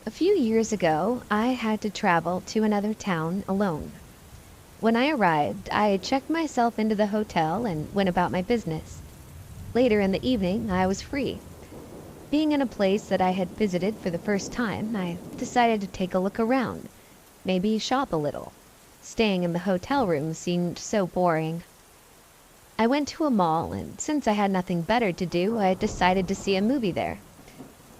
A few years ago, I had to travel to another town alone. When I arrived, I checked myself into the hotel and went about my business. Later in the evening, I was free. Being in a place that I had visited for the first time, I decided to take a look around, maybe shop a little. Staying in the hotel room seemed so boring. I went to a mall, and since I had nothing better to do, I decided to see a movie there.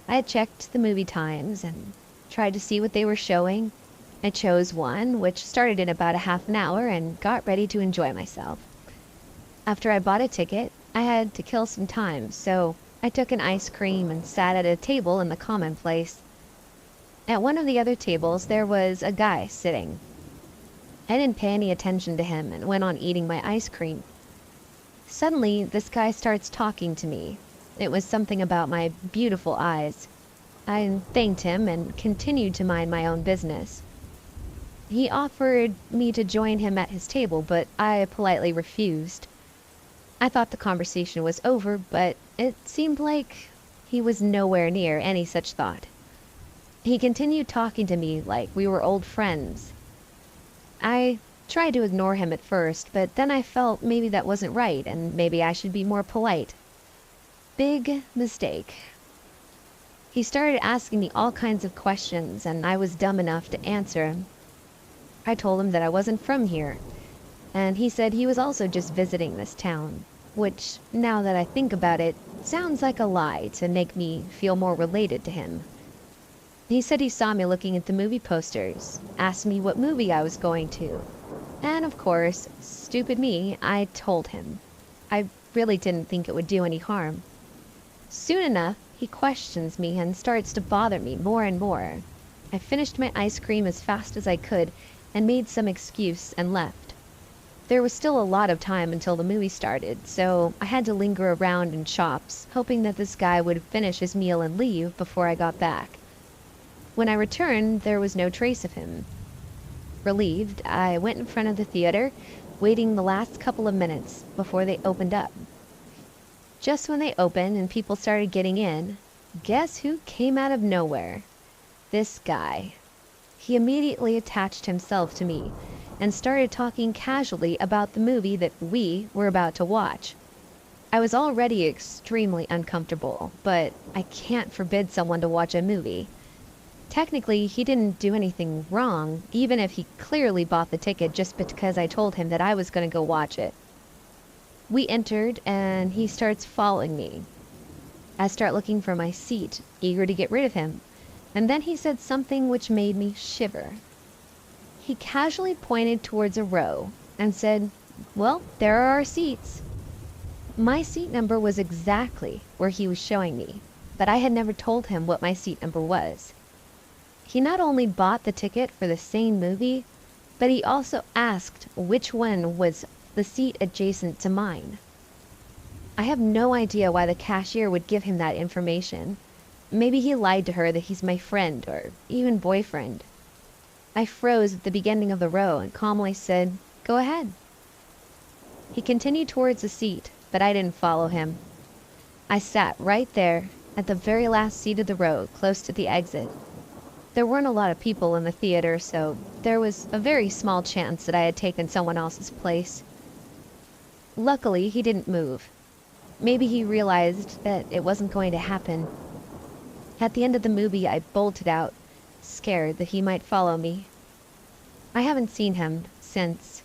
I had checked the movie times and tried to see what they were showing. I chose one, which started in about a half an hour, and got ready to enjoy myself. After I bought a ticket, I had to kill some time, so I took an ice cream and sat at a table in the common place. At one of the other tables, there was a guy sitting. I didn't pay any attention to him and went on eating my ice cream. Suddenly, this guy starts talking to me. It was something about my beautiful eyes. I thanked him and continued to mind my own business. He offered me to join him at his table, but I politely refused. I thought the conversation was over, but it seemed like he was nowhere near any such thought. He continued talking to me like we were old friends. I tried to ignore him at first, but then I felt maybe that wasn't right, and maybe I should be more polite. Big mistake. He started asking me all kinds of questions, and I was dumb enough to answer him. I told him that I wasn't from here, and he said he was also just visiting this town, which, now that I think about it, sounds like a lie to make me feel more related to him. He said he saw me looking at the movie posters, asked me what movie I was going to, and of course, stupid me, I told him. I really didn't think it would do any harm. Soon enough, he questions me and starts to bother me more and more. I finished my ice cream as fast as I could and made some excuse and left. There was still a lot of time until the movie started, so I had to linger around in shops, hoping that this guy would finish his meal and leave before I got back. When I returned, there was no trace of him. Relieved, I went in front of the theater, waiting the last couple of minutes before they opened up. Just when they opened and people started getting in, guess who came out of nowhere? This guy. He immediately attached himself to me and started talking casually about the movie that we were about to watch. I was already extremely uncomfortable, but I can't forbid someone to watch a movie. Technically, he didn't do anything wrong, even if he clearly bought the ticket just because I told him that I was going to go watch it. We entered, and he starts following me. I start looking for my seat, eager to get rid of him, and then he said something which made me shiver. He casually pointed towards a row and said, "Well, there are our seats." My seat number was exactly where he was showing me, but I had never told him what my seat number was. He not only bought the ticket for the same movie, but he also asked which one was the seat adjacent to mine. I have no idea why the cashier would give him that information. Maybe he lied to her that he's my friend or even boyfriend. I froze at the beginning of the row and calmly said, "Go ahead." He continued towards the seat, but I didn't follow him. I sat right there at the very last seat of the row, close to the exit. There weren't a lot of people in the theater, so there was a very small chance that I had taken someone else's place. Luckily, he didn't move. Maybe he realized that it wasn't going to happen. At the end of the movie, I bolted out, scared that he might follow me. I haven't seen him since.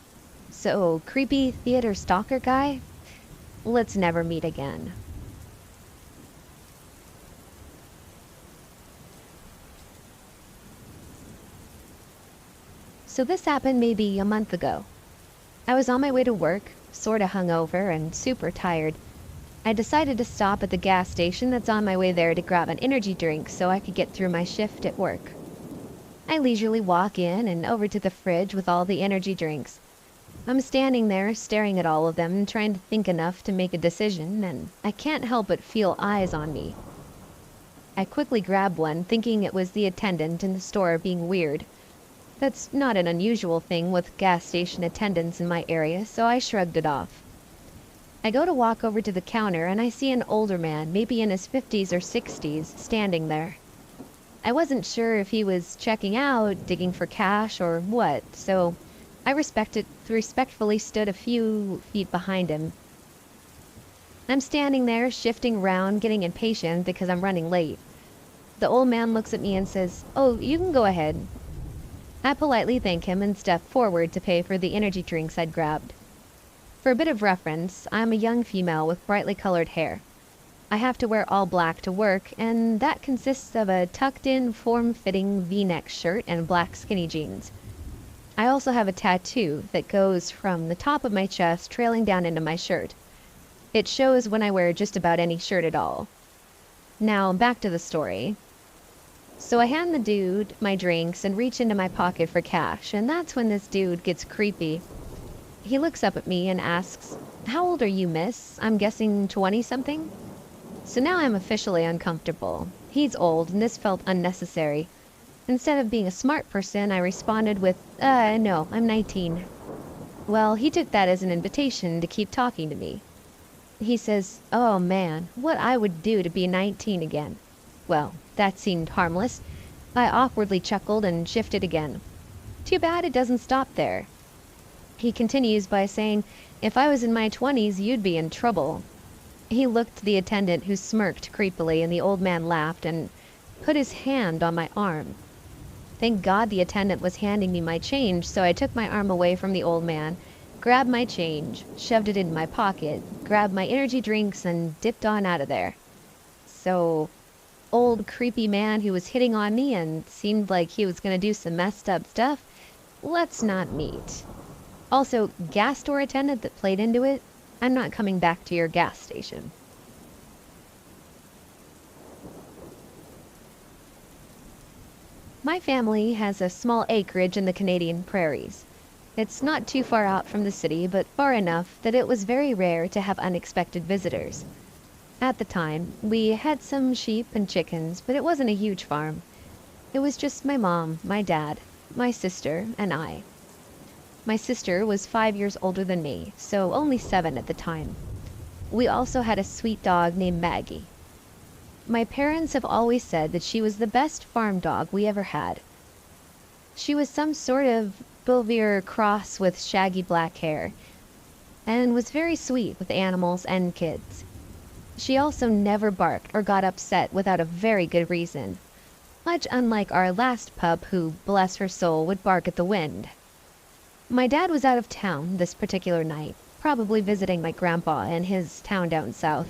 So, creepy theater stalker guy? Let's never meet again. So this happened maybe a month ago. I was on my way to work, sorta hungover and super tired. I decided to stop at the gas station that's on my way there to grab an energy drink so I could get through my shift at work. I leisurely walk in and over to the fridge with all the energy drinks. I'm standing there staring at all of them and trying to think enough to make a decision, and I can't help but feel eyes on me. I quickly grab one, thinking it was the attendant in the store being weird. That's not an unusual thing with gas station attendants in my area, so I shrugged it off. I go to walk over to the counter and I see an older man, maybe in his 50s or 60s, standing there. I wasn't sure if he was checking out, digging for cash, or what, so I respectfully stood a few feet behind him. I'm standing there, shifting around, getting impatient because I'm running late. The old man looks at me and says, "Oh, you can go ahead." I politely thank him and step forward to pay for the energy drinks I'd grabbed. For a bit of reference, I'm a young female with brightly colored hair. I have to wear all black to work, and that consists of a tucked-in, form-fitting V-neck shirt and black skinny jeans. I also have a tattoo that goes from the top of my chest trailing down into my shirt. It shows when I wear just about any shirt at all. Now, back to the story. So I hand the dude my drinks and reach into my pocket for cash, and that's when this dude gets creepy. He looks up at me and asks, "How old are you, miss? I'm guessing 20-something?" So now I'm officially uncomfortable. He's old, and this felt unnecessary. Instead of being a smart person, I responded with, no, I'm 19. Well, he took that as an invitation to keep talking to me. He says, "Oh man, what I would do to be 19 again." Well, that seemed harmless. I awkwardly chuckled and shifted again. Too bad it doesn't stop there. He continues by saying, "If I was in my 20s, you'd be in trouble." He looked to the attendant, who smirked creepily, and the old man laughed and put his hand on my arm. Thank God the attendant was handing me my change, so I took my arm away from the old man, grabbed my change, shoved it in my pocket, grabbed my energy drinks, and dipped on out of there. So, old creepy man who was hitting on me and seemed like he was going to do some messed up stuff, let's not meet. Also, gas store attendant that played into it, I'm not coming back to your gas station. My family has a small acreage in the Canadian prairies. It's not too far out from the city, but far enough that it was very rare to have unexpected visitors. At the time, we had some sheep and chickens, but it wasn't a huge farm. It was just my mom, my dad, my sister, and I. My sister was 5 years older than me, so only 7 at the time. We also had a sweet dog named Maggie. My parents have always said that she was the best farm dog we ever had. She was some sort of Bouvier cross with shaggy black hair, and was very sweet with animals and kids. She also never barked or got upset without a very good reason, much unlike our last pup who, bless her soul, would bark at the wind. My dad was out of town this particular night, probably visiting my grandpa in his town down south.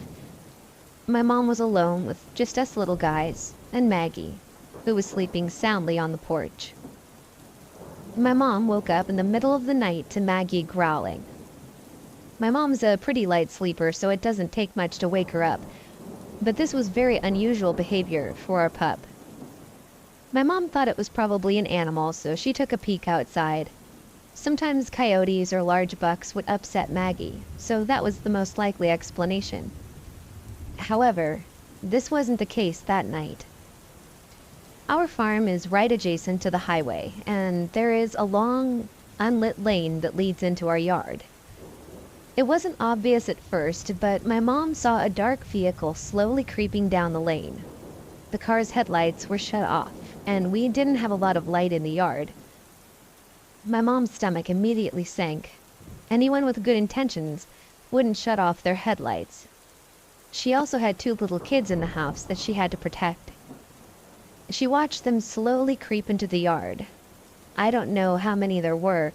My mom was alone with just us little guys and Maggie, who was sleeping soundly on the porch. My mom woke up in the middle of the night to Maggie growling. My mom's a pretty light sleeper, so it doesn't take much to wake her up, but this was very unusual behavior for our pup. My mom thought it was probably an animal, so she took a peek outside. Sometimes coyotes or large bucks would upset Maggie, so that was the most likely explanation. However, this wasn't the case that night. Our farm is right adjacent to the highway, and there is a long, unlit lane that leads into our yard. It wasn't obvious at first, but my mom saw a dark vehicle slowly creeping down the lane. The car's headlights were shut off, and we didn't have a lot of light in the yard. My mom's stomach immediately sank. Anyone with good intentions wouldn't shut off their headlights. She also had 2 little kids in the house that she had to protect. She watched them slowly creep into the yard. I don't know how many there were,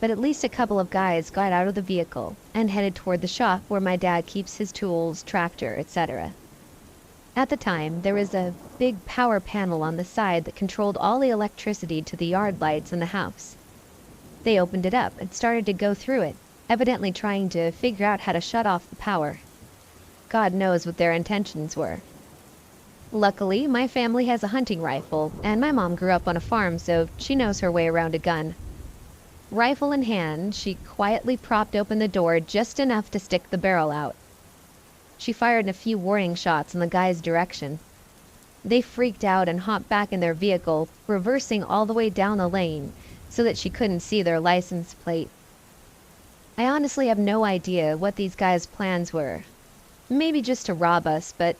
but at least a couple of guys got out of the vehicle and headed toward the shop where my dad keeps his tools, tractor, etc. At the time, there was a big power panel on the side that controlled all the electricity to the yard lights in the house. They opened it up and started to go through it, evidently trying to figure out how to shut off the power. God knows what their intentions were. Luckily, my family has a hunting rifle, and my mom grew up on a farm, so she knows her way around a gun. Rifle in hand, she quietly propped open the door just enough to stick the barrel out. She fired a few warning shots in the guy's direction. They freaked out and hopped back in their vehicle, reversing all the way down the lane so that she couldn't see their license plate. I honestly have no idea what these guys' plans were. Maybe just to rob us, but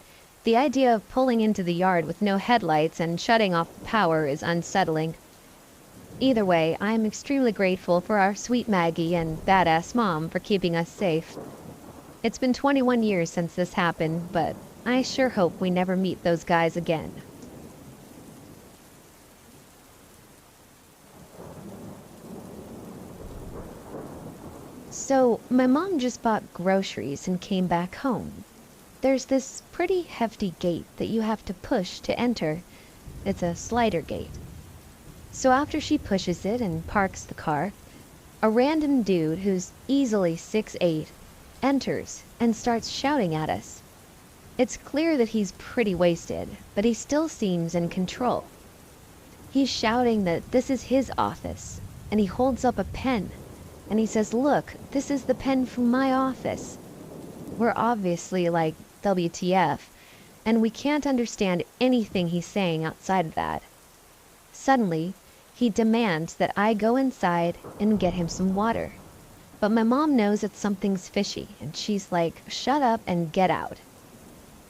The idea of pulling into the yard with no headlights and shutting off the power is unsettling. Either way, I'm extremely grateful for our sweet Maggie and badass mom for keeping us safe. It's been 21 years since this happened, but I sure hope we never meet those guys again. So, my mom just bought groceries and came back home. There's this pretty hefty gate that you have to push to enter. It's a slider gate. So after she pushes it and parks the car, a random dude who's easily 6'8" enters and starts shouting at us. It's clear that he's pretty wasted, but he still seems in control. He's shouting that this is his office, and he holds up a pen, and he says, "Look, this is the pen from my office." We're obviously like, WTF, and we can't understand anything he's saying outside of that. Suddenly, he demands that I go inside and get him some water. But my mom knows that something's fishy, and she's like, "Shut up and get out."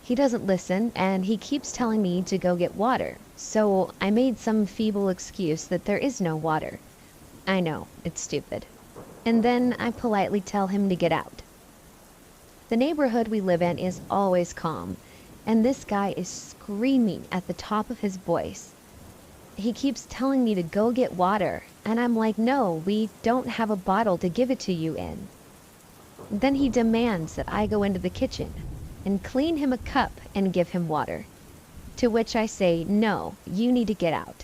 He doesn't listen, and he keeps telling me to go get water, so I made some feeble excuse that there is no water. I know, it's stupid. And then I politely tell him to get out. The neighborhood we live in is always calm, and this guy is screaming at the top of his voice. He keeps telling me to go get water, and I'm like, "No, we don't have a bottle to give it to you in." Then he demands that I go into the kitchen and clean him a cup and give him water, to which I say, "No, you need to get out."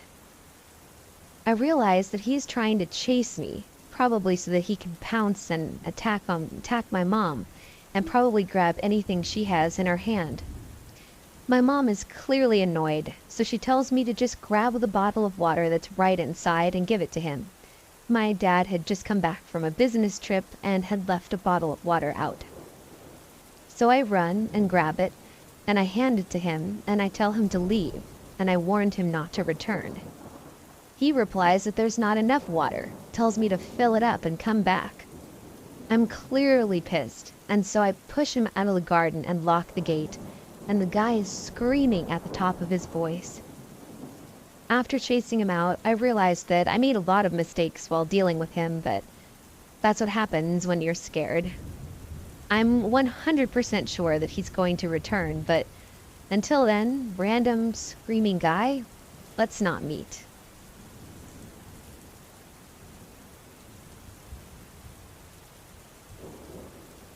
I realize that he's trying to chase me, probably so that he can pounce and attack my mom, and probably grab anything she has in her hand. My mom is clearly annoyed, so she tells me to just grab the bottle of water that's right inside and give it to him. My dad had just come back from a business trip and had left a bottle of water out. So I run and grab it, and I hand it to him, and I tell him to leave, and I warned him not to return. He replies that there's not enough water, tells me to fill it up and come back. I'm clearly pissed, and so I push him out of the garden and lock the gate, and the guy is screaming at the top of his voice. After chasing him out, I realized that I made a lot of mistakes while dealing with him, but that's what happens when you're scared. I'm 100% sure that he's going to return, but until then, random screaming guy, let's not meet.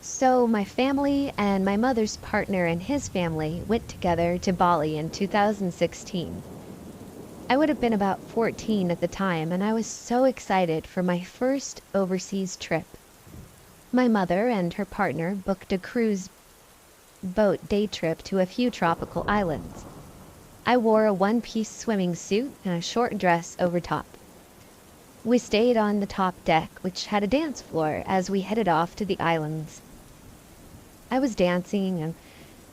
So my family and my mother's partner and his family went together to Bali in 2016. I would have been about 14 at the time, and I was so excited for my first overseas trip. My mother and her partner booked a cruise boat day trip to a few tropical islands. I wore a one-piece swimming suit and a short dress over top. We stayed on the top deck, which had a dance floor, as we headed off to the islands. I was dancing and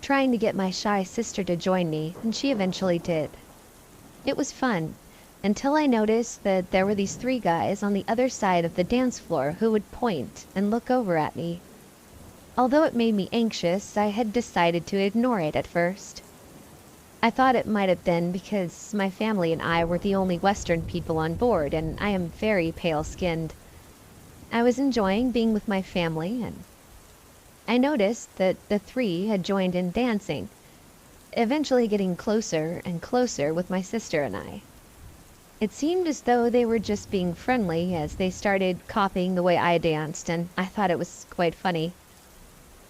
trying to get my shy sister to join me, and she eventually did. It was fun, until I noticed that there were these 3 guys on the other side of the dance floor who would point and look over at me. Although it made me anxious, I had decided to ignore it at first. I thought it might have been because my family and I were the only Western people on board, and I am very pale-skinned. I was enjoying being with my family, and I noticed that the 3 had joined in dancing, eventually getting closer and closer with my sister and I. It seemed as though they were just being friendly as they started copying the way I danced, and I thought it was quite funny.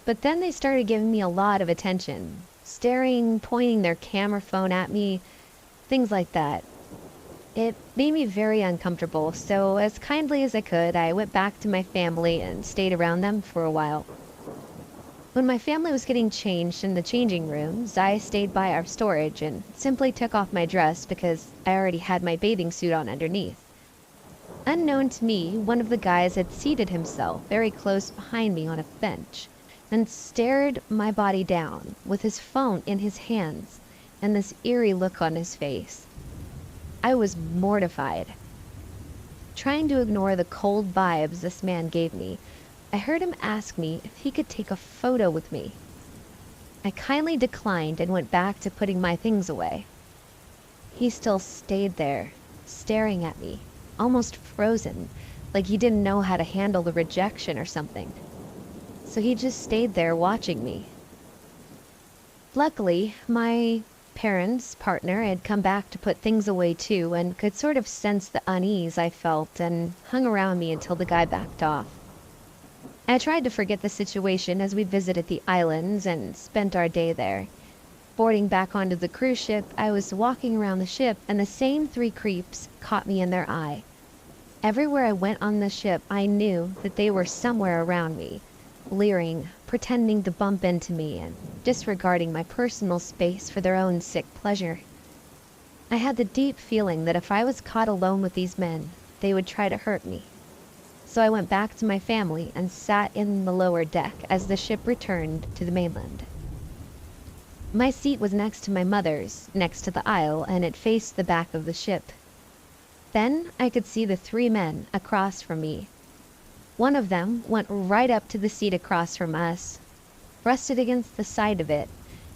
But then they started giving me a lot of attention, staring, pointing their camera phone at me, things like that. It made me very uncomfortable, so as kindly as I could, I went back to my family and stayed around them for a while. When my family was getting changed in the changing rooms, I stayed by our storage and simply took off my dress because I already had my bathing suit on underneath. Unknown to me, one of the guys had seated himself very close behind me on a bench and stared my body down with his phone in his hands and this eerie look on his face. I was mortified. Trying to ignore the cold vibes this man gave me, I heard him ask me if he could take a photo with me. I kindly declined and went back to putting my things away. He still stayed there, staring at me, almost frozen, like he didn't know how to handle the rejection or something. So he just stayed there watching me. Luckily, my parents' partner had come back to put things away too and could sort of sense the unease I felt and hung around me until the guy backed off. I tried to forget the situation as we visited the islands and spent our day there. Boarding back onto the cruise ship, I was walking around the ship and the same three creeps caught me in their eye. Everywhere I went on the ship, I knew that they were somewhere around me, leering, pretending to bump into me, and disregarding my personal space for their own sick pleasure. I had the deep feeling that if I was caught alone with these men, they would try to hurt me. So I went back to my family and sat in the lower deck as the ship returned to the mainland. My seat was next to my mother's, next to the aisle, and it faced the back of the ship. Then I could see the three men across from me. One of them went right up to the seat across from us, rested against the side of it,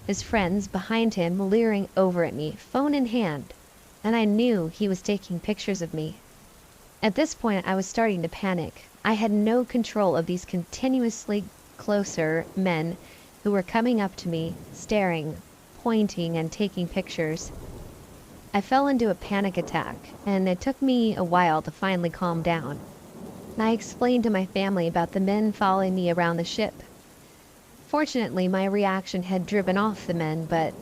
his friends behind him leering over at me, phone in hand, and I knew he was taking pictures of me. At this point, I was starting to panic. I had no control of these continuously closer men who were coming up to me, staring, pointing, and taking pictures. I fell into a panic attack, and it took me a while to finally calm down. I explained to my family about the men following me around the ship. Fortunately, my reaction had driven off the men, but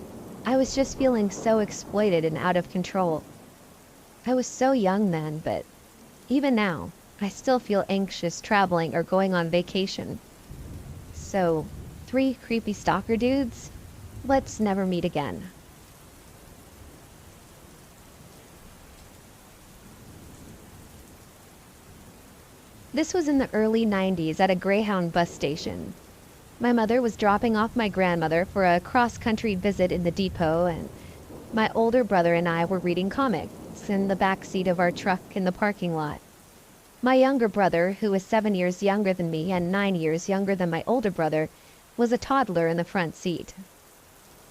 I was just feeling so exploited and out of control. I was so young then, but even now, I still feel anxious traveling or going on vacation. So, three creepy stalker dudes? Let's never meet again. This was in the early 90s at a Greyhound bus station. My mother was dropping off my grandmother for a cross-country visit in the depot, and my older brother and I were reading comics in the back seat of our truck in the parking lot. My younger brother, who was 7 years younger than me and 9 years younger than my older brother, was a toddler in the front seat.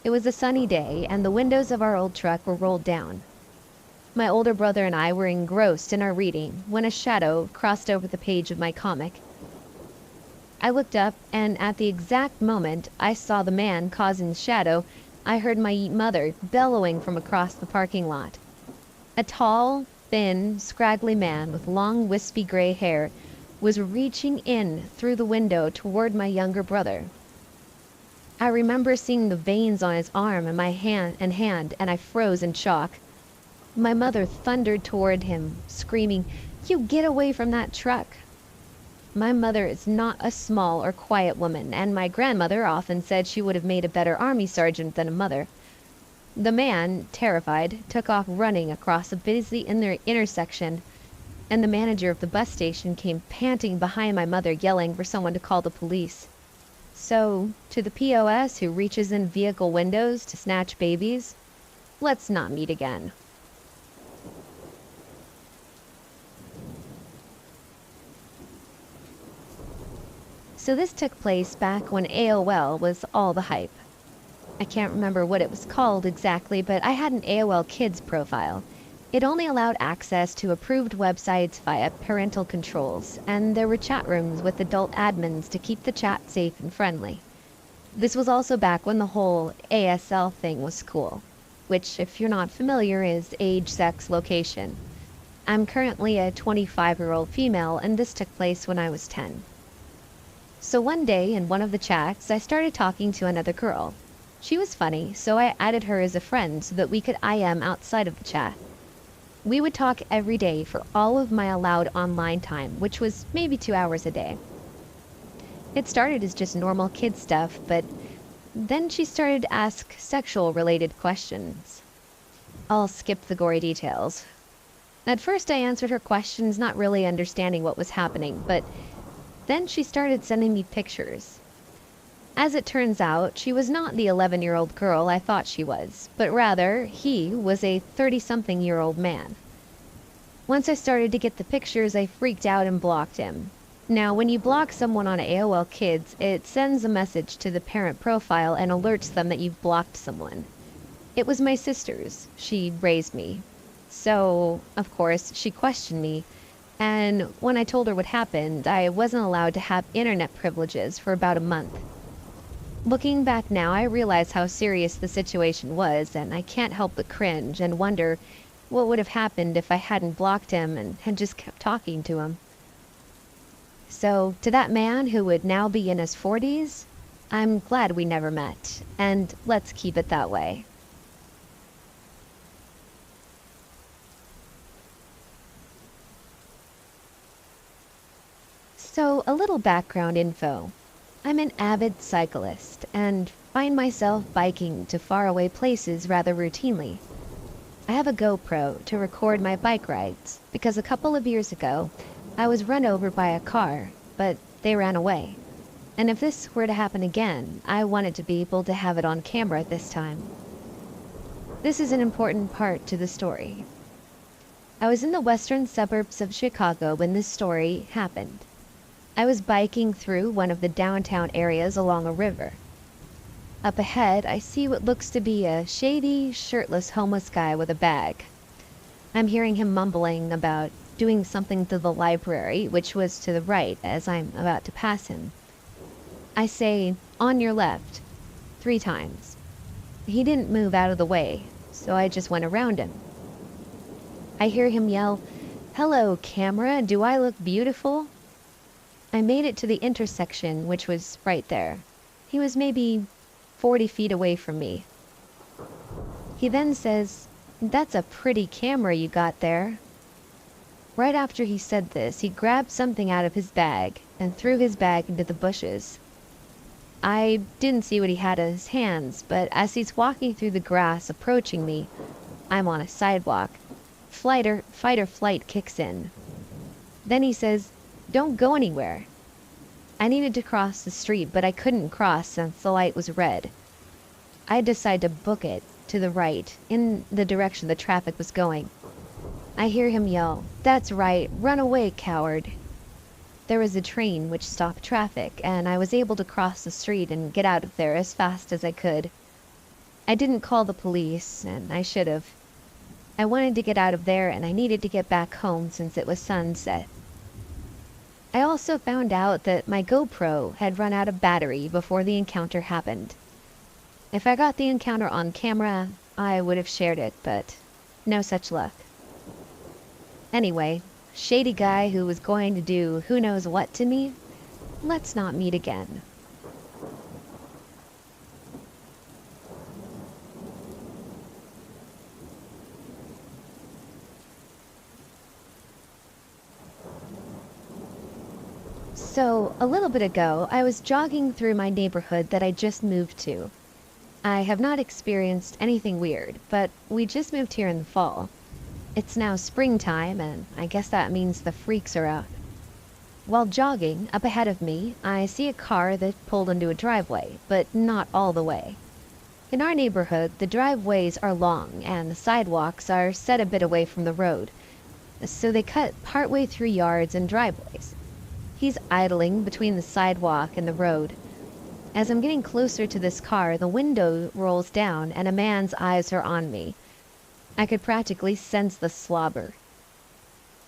It was a sunny day, and the windows of our old truck were rolled down. My older brother and I were engrossed in our reading when a shadow crossed over the page of my comic. I looked up, and at the exact moment I saw the man causing the shadow, I heard my mother bellowing from across the parking lot. A tall, thin, scraggly man with long, wispy gray hair was reaching in through the window toward my younger brother. I remember seeing the veins on his arm and my hand, and I froze in shock. My mother thundered toward him, screaming, "You get away from that truck!" My mother is not a small or quiet woman, and my grandmother often said she would have made a better army sergeant than a mother. The man, terrified, took off running across a busy intersection, and the manager of the bus station came panting behind my mother, yelling for someone to call the police. So, to the POS who reaches in vehicle windows to snatch babies, let's not meet again. So this took place back when AOL was all the hype. I can't remember what it was called exactly, but I had an AOL Kids profile. It only allowed access to approved websites via parental controls, and there were chat rooms with adult admins to keep the chat safe and friendly. This was also back when the whole ASL thing was cool, which, if you're not familiar, is age, sex, location. I'm currently a 25-year-old female, and this took place when I was 10. So one day in one of the chats, I started talking to another girl. She was funny, so I added her as a friend so that we could IM outside of the chat. We would talk every day for all of my allowed online time, which was maybe 2 hours a day. It started as just normal kid stuff, but then she started to ask sexual-related questions. I'll skip the gory details. At first I answered her questions, not really understanding what was happening, but then she started sending me pictures. As it turns out, she was not the 11-year-old girl I thought she was, but rather, he was a 30-something-year-old man. Once I started to get the pictures, I freaked out and blocked him. Now, when you block someone on AOL Kids, it sends a message to the parent profile and alerts them that you've blocked someone. It was my sister's. She raised me. So, of course, she questioned me. And when I told her what happened, I wasn't allowed to have internet privileges for about a month. Looking back now, I realize how serious the situation was, and I can't help but cringe and wonder what would have happened if I hadn't blocked him and had just kept talking to him. So, to that man who would now be in his 40s, I'm glad we never met, and let's keep it that way. So, a little background info. I'm an avid cyclist and find myself biking to faraway places rather routinely. I have a GoPro to record my bike rides because a couple of years ago, I was run over by a car, but they ran away. And if this were to happen again, I wanted to be able to have it on camera this time. This is an important part to the story. I was in the western suburbs of Chicago when this story happened. I was biking through one of the downtown areas along a river. Up ahead, I see what looks to be a shady, shirtless homeless guy with a bag. I'm hearing him mumbling about doing something to the library, which was to the right as I'm about to pass him. I say, "On your left," 3 times. He didn't move out of the way, so I just went around him. I hear him yell, "Hello, camera, do I look beautiful?" I made it to the intersection, which was right there. He was maybe 40 feet away from me. He then says, "That's a pretty camera you got there." Right after he said this, he grabbed something out of his bag and threw his bag into the bushes. I didn't see what he had in his hands, but as he's walking through the grass approaching me, I'm on a sidewalk. Fight or flight kicks in. Then he says, "Don't go anywhere." I needed to cross the street, but I couldn't cross since the light was red. I decided to book it to the right, in the direction the traffic was going. I hear him yell, "That's right, run away, coward." There was a train which stopped traffic, and I was able to cross the street and get out of there as fast as I could. I didn't call the police, and I should have. I wanted to get out of there, and I needed to get back home since it was sunset. I also found out that my GoPro had run out of battery before the encounter happened. If I got the encounter on camera, I would have shared it, but no such luck. Anyway, shady guy who was going to do who knows what to me, let's not meet again. So, a little bit ago, I was jogging through my neighborhood that I just moved to. I have not experienced anything weird, but we just moved here in the fall. It's now springtime, and I guess that means the freaks are out. While jogging, up ahead of me, I see a car that pulled into a driveway, but not all the way. In our neighborhood, the driveways are long, and the sidewalks are set a bit away from the road, so they cut partway through yards and driveways. He's idling between the sidewalk and the road. As I'm getting closer to this car, the window rolls down and a man's eyes are on me. I could practically sense the slobber.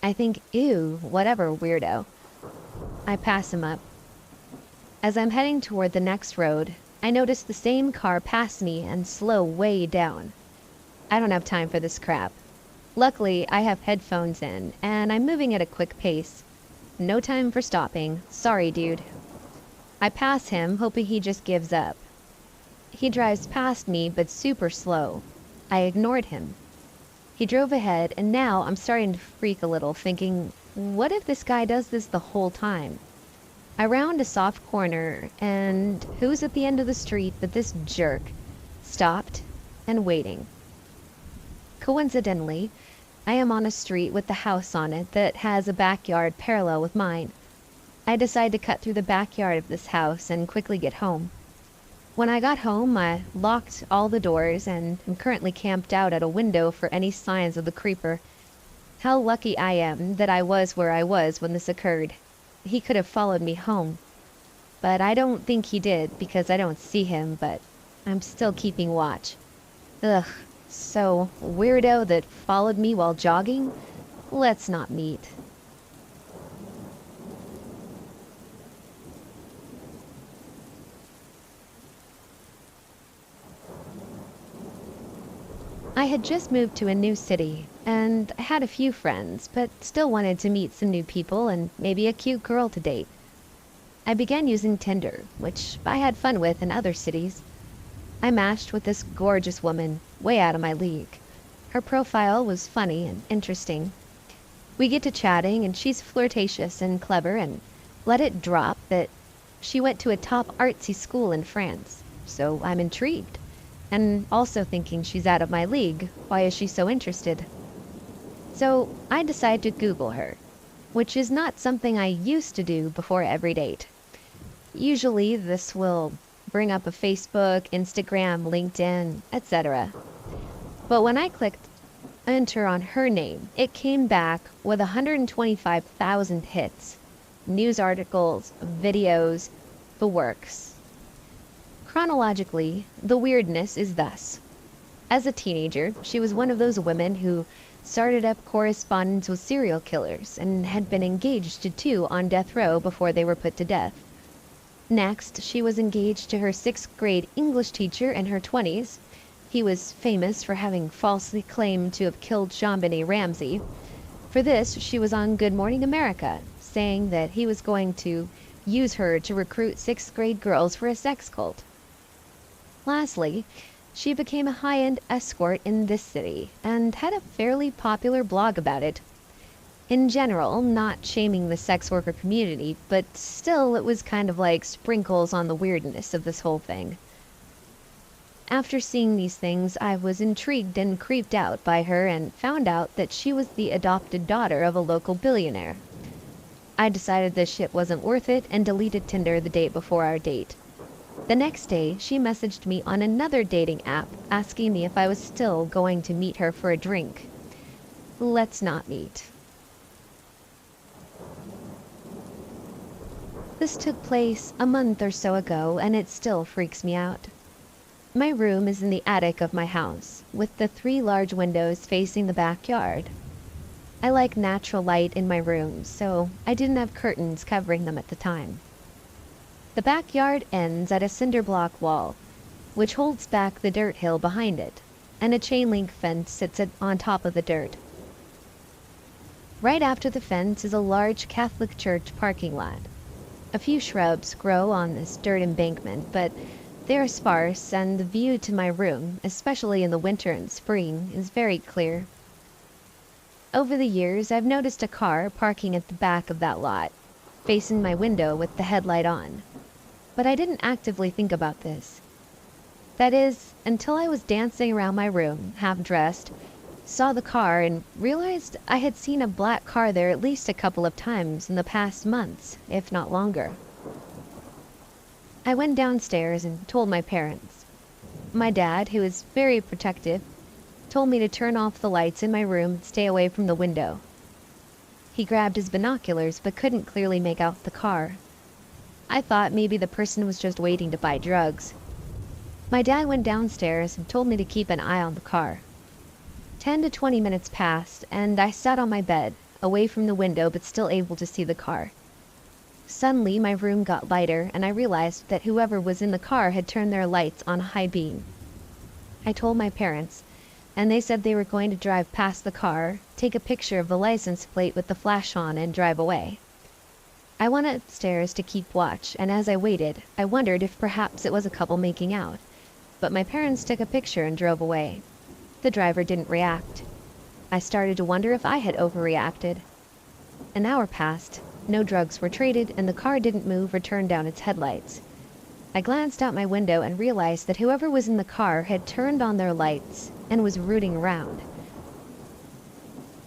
I think, ew, whatever, weirdo. I pass him up. As I'm heading toward the next road, I notice the same car pass me and slow way down. I don't have time for this crap. Luckily, I have headphones in, and I'm moving at a quick pace. No time for stopping. Sorry, dude. I pass him, hoping he just gives up. He drives past me, but super slow. I ignored him. He drove ahead, and now I'm starting to freak a little, thinking, what if this guy does this the whole time? I round a soft corner, and who's at the end of the street but this jerk, stopped and waiting. Coincidentally, I am on a street with the house on it that has a backyard parallel with mine. I decide to cut through the backyard of this house and quickly get home. When I got home, I locked all the doors and am currently camped out at a window for any signs of the creeper. How lucky I am that I was where I was when this occurred. he could have followed me home. But I don't think he did because I don't see him, but I'm still keeping watch. Ugh, so weirdo that followed me while jogging? Let's not meet. I had just moved to a new city, and I had a few friends, but still wanted to meet some new people and maybe a cute girl to date. I began using Tinder, which I had fun with in other cities. I matched with this gorgeous woman, way out of my league. Her profile was funny and interesting. We get to chatting, and she's flirtatious and clever, and let it drop that she went to a top artsy school in France. So I'm intrigued. And also thinking she's out of my league. Why is she so interested? So I decide to Google her, which is not something I used to do before every date. Usually this will bring up a Facebook, Instagram, LinkedIn, etc. But when I clicked enter on her name, it came back with 125,000 hits, news articles, videos, the works. Chronologically, the weirdness is thus. As a teenager, she was one of those women who started up correspondence with serial killers and had been engaged to 2 on death row before they were put to death. Next, she was engaged to her 6th grade English teacher in her 20s. He was famous for having falsely claimed to have killed JonBenet Ramsey. For this, she was on Good Morning America, saying that he was going to use her to recruit 6th grade girls for a sex cult. Lastly, she became a high-end escort in this city and had a fairly popular blog about it. In general, not shaming the sex worker community, but still it was kind of like sprinkles on the weirdness of this whole thing. After seeing these things, I was intrigued and creeped out by her and found out that she was the adopted daughter of a local billionaire. I decided this shit wasn't worth it and deleted Tinder the day before our date. The next day, she messaged me on another dating app asking me if I was still going to meet her for a drink. Let's not meet. This took place a month or so ago, and it still freaks me out. My room is in the attic of my house, with the 3 large windows facing the backyard. I like natural light in my room, so I didn't have curtains covering them at the time. The backyard ends at a cinder block wall, which holds back the dirt hill behind it, and a chain link fence sits on top of the dirt. Right after the fence is a large Catholic church parking lot. A few shrubs grow on this dirt embankment, but they are sparse, and the view to my room, especially in the winter and spring, is very clear. Over the years, I've noticed a car parking at the back of that lot, facing my window with the headlight on. But I didn't actively think about this. That is, until I was dancing around my room, half-dressed, saw the car, and realized I had seen a black car there at least a couple of times in the past months, if not longer. I went downstairs and told my parents. My dad, who is very protective, told me to turn off the lights in my room and stay away from the window. He grabbed his binoculars but couldn't clearly make out the car. I thought maybe the person was just waiting to buy drugs. My dad went downstairs and told me to keep an eye on the car. 10 to 20 minutes passed, and I sat on my bed, away from the window but still able to see the car. Suddenly, my room got lighter, and I realized that whoever was in the car had turned their lights on high beam. I told my parents, and they said they were going to drive past the car, take a picture of the license plate with the flash on, and drive away. I went upstairs to keep watch, and as I waited, I wondered if perhaps it was a couple making out. But my parents took a picture and drove away. The driver didn't react. I started to wonder if I had overreacted. An hour passed. No drugs were traded, and the car didn't move or turn down its headlights. I glanced out my window and realized that whoever was in the car had turned on their lights and was rooting around.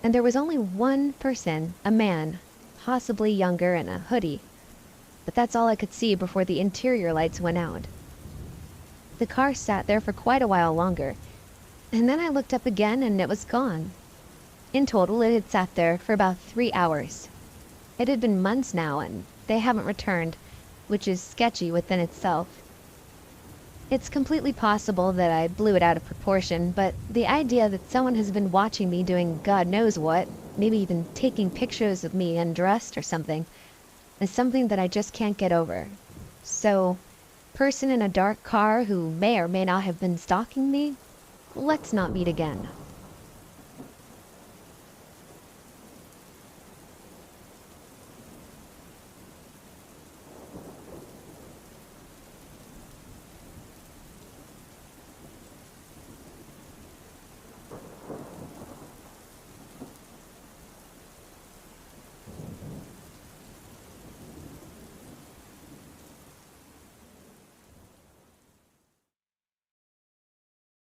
And there was only one person, a man, possibly younger, in a hoodie. But that's all I could see before the interior lights went out. The car sat there for quite a while longer, and then I looked up again and it was gone. In total, it had sat there for about 3 hours. It had been months now, and they haven't returned, which is sketchy within itself. It's completely possible that I blew it out of proportion, but the idea that someone has been watching me doing God knows what, maybe even taking pictures of me undressed or something, is something that I just can't get over. So, person in a dark car who may or may not have been stalking me, let's not meet again.